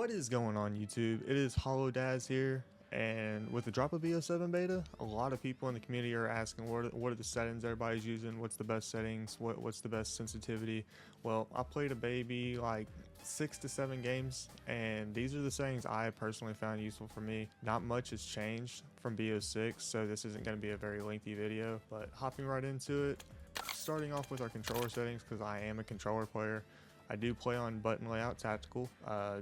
What is going on YouTube? It is Daaz here, and with the drop of BO7 beta, a lot of people in the community are asking what are the settings everybody's using, what's the best settings, what's the best sensitivity. Well, I played a baby like 6 to 7 games, and these are the settings I personally found useful for me. Not much has changed from BO6, so this isn't going to be a very lengthy video, but hopping right into it, starting off with our controller settings, because I am a controller player. I do play on button layout tactical.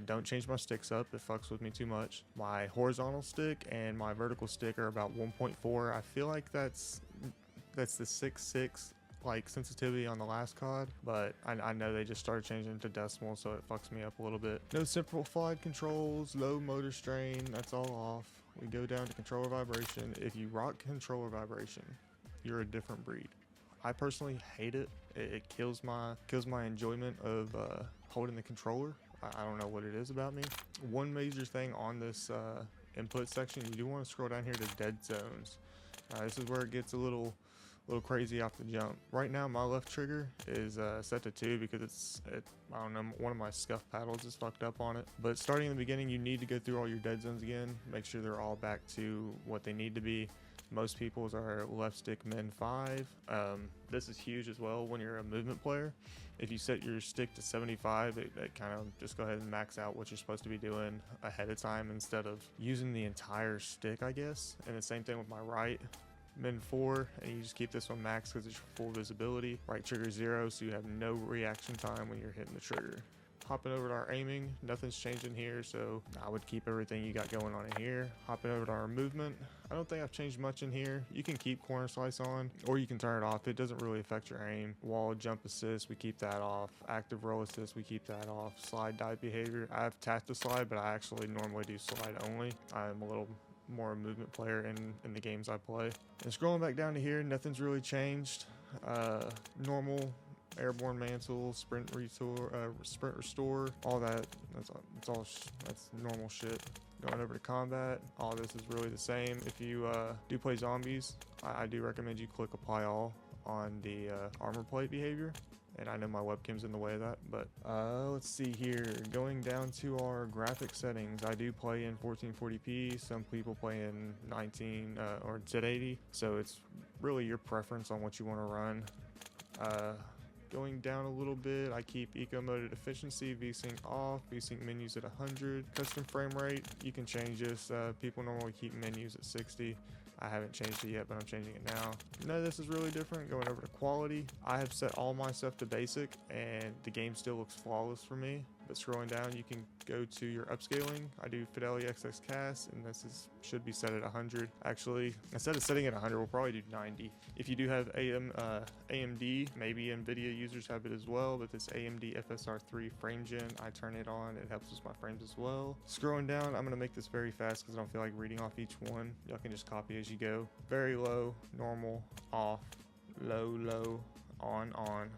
Don't change my sticks up, it fucks with me too much. My horizontal stick and my vertical stick are about 1.4. I feel like that's the 6.6 like sensitivity on the last COD, but I know they just started changing to decimal, so it fucks me up a little bit. No simplified controls, low motor strain, that's all off. We go down to controller vibration. If you rock controller vibration, you're a different breed. I personally hate it. It kills my enjoyment of holding the controller. I don't know what it is about me. One major thing on this input section, you do want to scroll down here to dead zones. This is where it gets a little crazy off the jump. Right now my left trigger is set to 2 because I don't know, one of my scuff paddles is fucked up on it. But starting in the beginning, you need to go through all your dead zones again, make sure they're all back to what they need to be. Most people's are left stick min 5. This is huge as well when you're a movement player. If you set your stick to 75, it kind of just go ahead and max out what you're supposed to be doing ahead of time instead of using the entire stick, I guess. And the same thing with my right. Min 4, and you just keep this one max because it's your full visibility. Right trigger 0, so you have no reaction time when you're hitting the trigger. Hopping over to our aiming, nothing's changing here, so I would keep everything you got going on in here. Hopping over to our movement, I don't think I've changed much in here. You can keep corner slice on, or you can turn it off. It doesn't really affect your aim. Wall jump assist, we keep that off. Active roll assist, we keep that off. Slide dive behavior, I have tap to slide, but I actually normally do slide only. I'm a little more a movement player in the games I play. And scrolling back down to here, nothing's really changed. Normal airborne mantle, sprint restore, all that. That's normal shit. Going over to combat, all this is really the same. If you do play zombies, I do recommend you click apply all on the armor plate behavior. And I know my webcam's in the way of that, but let's see here. Going down to our graphic settings, I do play in 1440p. Some people play in 19 or 1080, so it's really your preference on what you want to run. Going down a little bit, I keep eco mode at efficiency, VSync off, VSync menus at 100. Custom frame rate, you can change this. People normally keep menus at 60. I haven't changed it yet, but I'm changing it now. None of this is really different. Going over to quality, I have set all my stuff to basic, and the game still looks flawless for me. But scrolling down, you can go to your upscaling. I do Fidelity XX Cast, and should be set at 100. Actually, instead of setting it at 100, we'll probably do 90. If you do have AMD, maybe NVIDIA users have it as well, but this AMD FSR3 frame gen, I turn it on. It helps with my frames as well. Scrolling down, I'm gonna make this very fast because I don't feel like reading off each one. Y'all can just copy as you go. Very low, normal, off, low, on,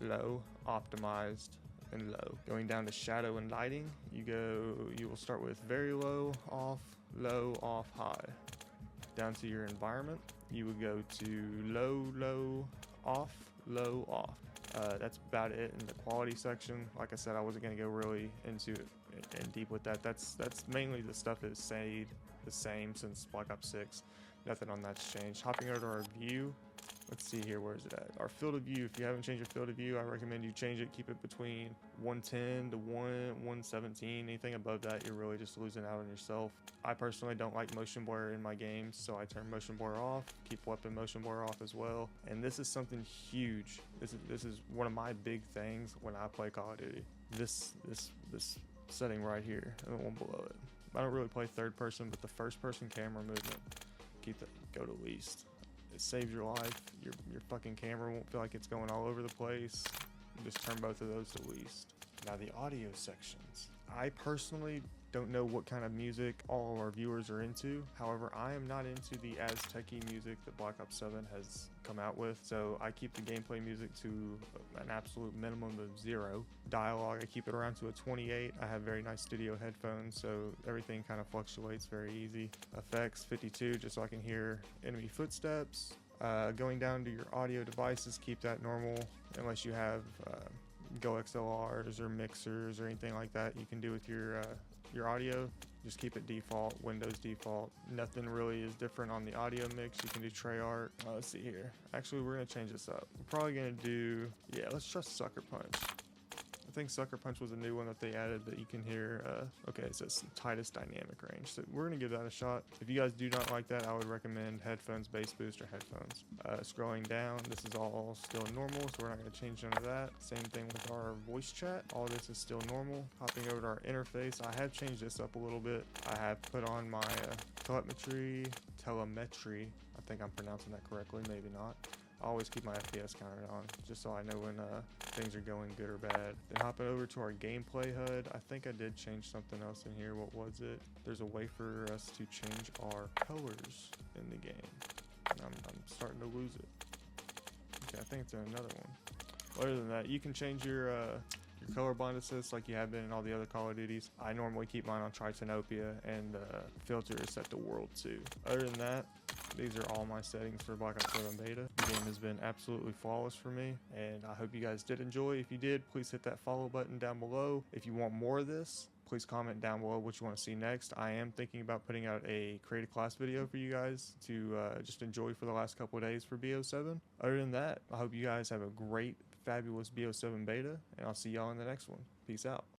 low, optimized, and low. Going down to shadow and lighting, you will start with very low, off, high. Down to your environment, you would go to low, off, low, off. That's about it in the quality section. Like I said, I wasn't going to go really into it and deep with that. That's mainly the stuff that has stayed the same since Black Ops 6. Nothing on that's changed. Hopping over to our view, let's see here, where is it at? Our field of view, if you haven't changed your field of view, I recommend you change it. Keep it between 110 to 117. Anything above that, you're really just losing out on yourself. I personally don't like motion blur in my games, so I turn motion blur off. Keep weapon motion blur off as well. And this is something huge. This is one of my big things when I play Call of Duty. This setting right here, and the one below it. I don't really play third person, but the first person camera movement, go to least. It saves your life. Your fucking camera won't feel like it's going all over the place. You just turn both of those to least. Now the audio sections. I personally don't know what kind of music all of our viewers are into. However, I am not into the as techie music that Black Ops 7 has come out with, so I keep the gameplay music to an absolute minimum of 0. Dialogue, I keep it around to a 28. I have very nice studio headphones, so everything kind of fluctuates very easy. Effects, 52, just so I can hear enemy footsteps. Going down to your audio devices, keep that normal unless you have Go XLRs or mixers or anything like that. You can do with your your audio, just keep it default, Windows default. Nothing really is different on the audio mix. You can do Treyarch. Let's see here. Actually, we're gonna change this up. We're probably gonna do, yeah, let's try Sucker Punch. I think Sucker Punch was a new one that they added that you can hear. Okay, it says tightest dynamic range. So we're gonna give that a shot. If you guys do not like that, I would recommend headphones, bass boost, or headphones. Scrolling down, this is all still normal, so we're not gonna change none of that. Same thing with our voice chat. All this is still normal. Hopping over to our interface, I have changed this up a little bit. I have put on my telemetry. I think I'm pronouncing that correctly, maybe not. I always keep my FPS counter on, just so I know when things are going good or bad. Then hopping over to our gameplay HUD, I think I did change something else in here. What was it? There's a way for us to change our colors in the game. And I'm starting to lose it. Okay, I think it's in another one. Other than that, you can change your colorblind assist like you have been in all the other Call of Duties. I normally keep mine on Tritanopia, and the filter is set to World 2. Other than that, these are all my settings for Black Ops 7 Beta. The game has been absolutely flawless for me, and I hope you guys did enjoy. If you did, please hit that follow button down below. If you want more of this, please comment down below what you want to see next. I am thinking about putting out a create a class video for you guys to just enjoy for the last couple of days for BO7. Other than that, I hope you guys have a great, fabulous BO7 Beta, and I'll see y'all in the next one. Peace out.